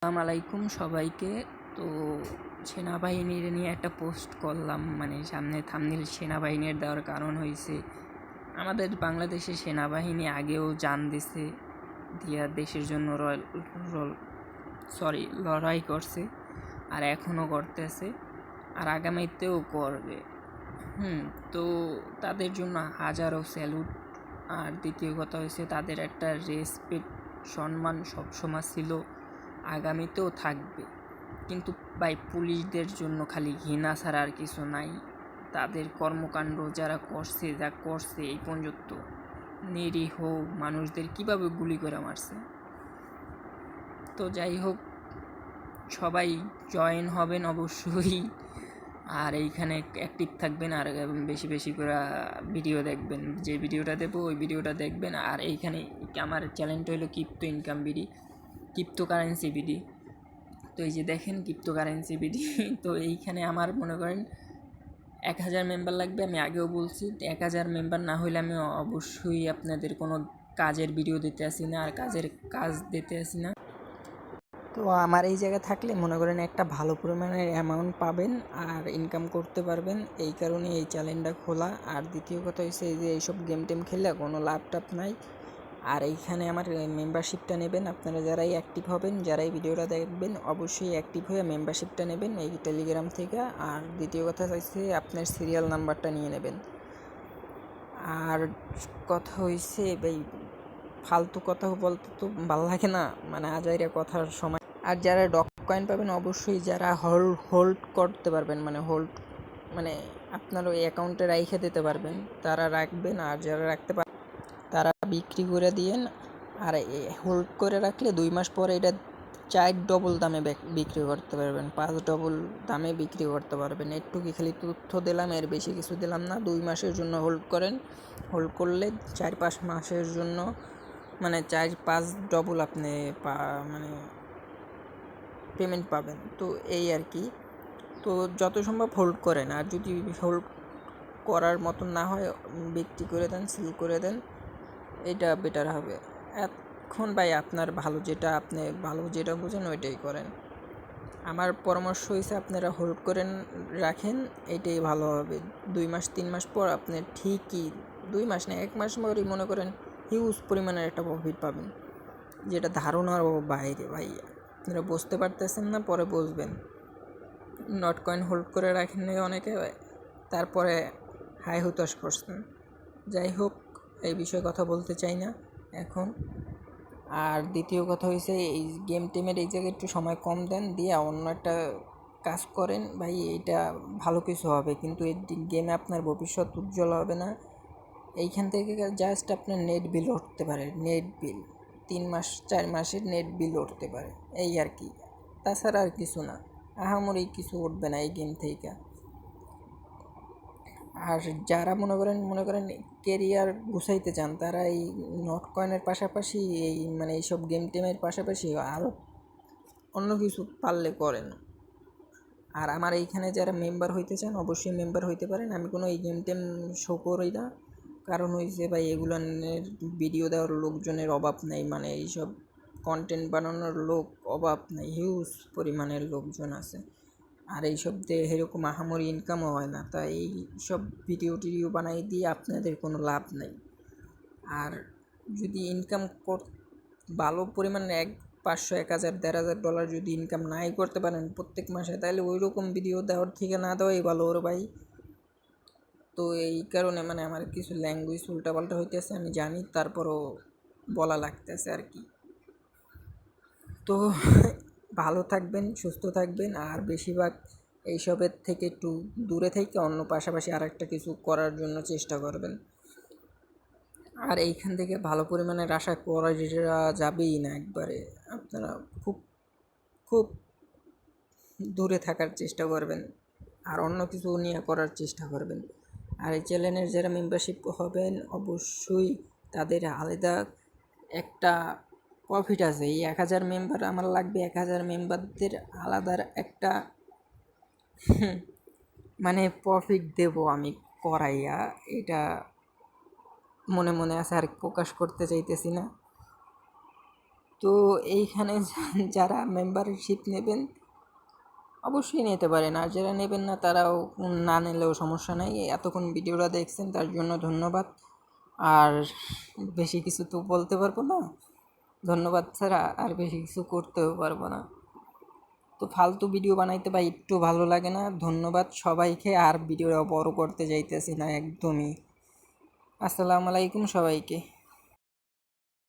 আসসালামু আলাইকুম সবাইকে। তো সেনাবাহিনীর নিয়ে একটা পোস্ট করলাম, মানে সামনে থাম্বনেল সেনাবাহিনীর দেওয়ার কারণ হয়েছে আমাদের বাংলাদেশে সেনাবাহিনী আগেও জান দিছে, দিয়া দেশের জন্য লড়াই করছে, আর এখনও করতেছে, আর আগামীতেও করবে। তো তাদের জন্য হাজারো স্যালুট। আর দ্বিতীয় কথা হয়েছে, তাদের একটা রেসপেক্ট, সম্মান সবসময় ছিল, আগামীতেও থাকবে। কিন্তু ভাই, পুলিশদের জন্য খালি ঘৃণা ছাড়া আর কিছু নাই। তাদের কর্মকাণ্ড যা করছে এই পর্যন্ত, নিরীহ মানুষদের কিভাবে গুলি করে মারছে। তো যাই হোক, সবাই জয়েন হবেন অবশ্যই, আর এইখানে অ্যাক্টিভ থাকবেন, আর বেশি বেশি করে ভিডিও দেখবেন। যে ভিডিওটা দেবো ওই ভিডিওটা দেখবেন। আর এইখানে আমার চ্যানেলটা হলো ক্রিপ্টোকারেন্সি বিডি। তো এই যে দেখেন ক্রিপ্টোকারেন্সি বিডি। তো এইখানে আমার মনে করেন 1000 মেম্বার লাগবে। আমি আগেও বলছি 1000 মেম্বার না হলে আমি অবশ্যই আপনাদের কোনো কাজের ভিডিও দিতে আসি না, আর কাজ দিতে আসি না। তো আমার এই জায়গায় থাকলে মনে করেন একটা ভালো পরিমাণের অ্যামাউন্ট পাবেন আর ইনকাম করতে পারবেন, এই কারণে এই চ্যানেলটা খোলা। আর দ্বিতীয় কথা হচ্ছে যে এইসব গেম টেম খেললে কোনো লাভ টাভ নাই। আর এইখানে আমার মেম্বারশিপটা নেবেন আপনারা, যারাই অ্যাক্টিভ হবেন, যারাই ভিডিওটা দেখবেন, অবশ্যই অ্যাক্টিভ হয়ে মেম্বারশিপটা নেবেন এই টেলিগ্রাম থেকে। আর দ্বিতীয় কথা হচ্ছে আপনার সিরিয়াল নাম্বারটা নিয়ে নেবেন। আর কথা হয়েছে ভাই, ফালতু কথা বলতে তো ভালো লাগে না, মানে আজাইরা কথার সময়। আর যারা ডক কয়েন পাবেন, অবশ্যই যারা হোল্ড করতে পারবেন, মানে আপনার ওই অ্যাকাউন্টে রাইখে দিতে পারবেন তারা রাখবেন, আর যারা রাখতে পারেন তারা বিক্রি করে দিয়েন। আর হোল্ড করে রাখলে 2 মাস পরে এটা 4 ডবল দামে বিক্রি করতে পারবেন, 5 ডবল দামে বিক্রি করতে পারবেন। একটুকি খালি তথ্য দিলাম, এর বেশি কিছু দিলাম না। 2 মাসের জন্য হোল্ড করেন, হোল্ড করলে 4-5 মাসের জন্য মানে 4-5 ডবল আপনি মানে পেমেন্ট পাবেন। তো এই আর কি। তো যত সম্ভব হোল্ড করেন, আর যদি হোল্ড করার মতন না হয় বিক্রি করে দেন, সেল করে দেন, এটা বেটার হবে। এখন ভাই আপনার আপনি ভালো যেটা বোঝেন ওইটাই করেন। আমার পরামর্শ হয়েছে আপনারা হোল্ড করেন রাখেন, এইটাই ভালো হবে। 2 মাস 3 মাস পর আপনি ঠিকই, 2 মাস না 1 মাস পরই মনে করেন হিউজ পরিমাণের একটা প্রফিট পাবেন, যেটা ধারণার বাইরে। ভাই আপনারা বুঝতে পারতেছেন না, পরে বুঝবেন। নট কয়েন হোল্ড করে রাখেন অনেকে, তারপরে হাই হুতাশ করছেন। যাই হোক, এই বিষয়ে কথা বলতে চাই না এখন। আর দ্বিতীয় কথা হয়েছে, এই গেম টেমের এই জায়গায় একটু সময় কম দেন, দিয়ে অন্য একটা কাজ করেন ভাই, এটা ভালো কিছু হবে, কিন্তু এই গেমে আপনার ভবিষ্যৎ উজ্জ্বল হবে না। এইখান থেকে জাস্ট আপনার নেট বিল উঠতে পারে, নেট বিল 3 মাস 4 মাসের নেট বিল উঠতে পারে, এই আর কি। তাছাড়া আর কিছু না, আহামরি কিছু উঠবে না এই গেম থেকে। আর যারা মনে করেন কেরিয়ার গুছাইতে চান, তারা এই নট কয়েনের পাশাপাশি মানে এইসব গেম টেমের পাশাপাশি আরও অন্য কিছু পারলে করেন। আর আমার এইখানে যারা মেম্বার হইতে চান অবশ্যই মেম্বার হইতে পারেন। আমি কোনো এই গেম টেম শো করি না, কারণ হয়েছে ভাই এগুলোর ভিডিও দেওয়ার লোকজনের অভাব নেই, মানে এইসব কন্টেন্ট বানানোর লোক অভাব নেই, হিউজ পরিমাণের লোকজন আছে। আর এইসব দিয়ে এরকম আহামরি ইনকামও হয় না, তাই এই সব ভিডিও বানাই দিয়ে আপনাদের কোনো লাভ নেই। আর যদি ইনকাম ভালো পরিমাণে 500, 1000, $1,000 যদি ইনকাম নাই করতে পারেন প্রত্যেক মাসে, তাহলে ওই রকম ভিডিও দেওয়ার থেকে না দেওয়াই ভালো ওর ভাই। তো এই কারণে মানে আমার কিছু ল্যাঙ্গুয়েজ উল্টাপাল্টা হইতেছে আমি জানি, তারপরও বলা লাগতেছে আর কি। তো ভালো থাকবেন, সুস্থ থাকবেন, আর বেশিরভাগ এইসবের থেকে একটু দূরে থেকে অন্য পাশাপাশি আর একটা কিছু করার জন্য চেষ্টা করবেন। আর এইখান থেকে ভালো পরিমাণের আশা করা যাবেই না একবারে, আপনারা খুব খুব দূরে থাকার চেষ্টা করবেন, আর অন্য কিছু নিয়ে করার চেষ্টা করবেন। আর এই চ্যানেলের যারা মেম্বারশিপ হবেন অবশ্যই তাদের আলাদা একটা প্রফিট আছে। এই 1000 মেম্বার আমার লাগবে, 1000 মেম্বারদের আলাদা একটা মানে প্রফিট দেব আমি করাইয়া, এটা মনে মনে আছে, আর প্রকাশ করতে চাইতেছি না। তো এইখানে যারা মেম্বারশিপ নেবেন অবশ্যই নিতে পারেন, আর যারা নেবেন না তারাও না নিলেও সমস্যা নাই। এতক্ষণ ভিডিওটা দেখছেন তার জন্য ধন্যবাদ। আর বেশি কিছু তো বলতে পারবো না, ধন্যবাদ ছাড়া আর বেশি কিছু করতেও পারবো না। তো ফালতু ভিডিও বানাইতে বা একটু ভালো লাগে না। ধন্যবাদ সবাইকে, আর ভিডিওটা বড় করতে যাইতেছি না একদমই। আসসালামু আলাইকুম সবাইকে।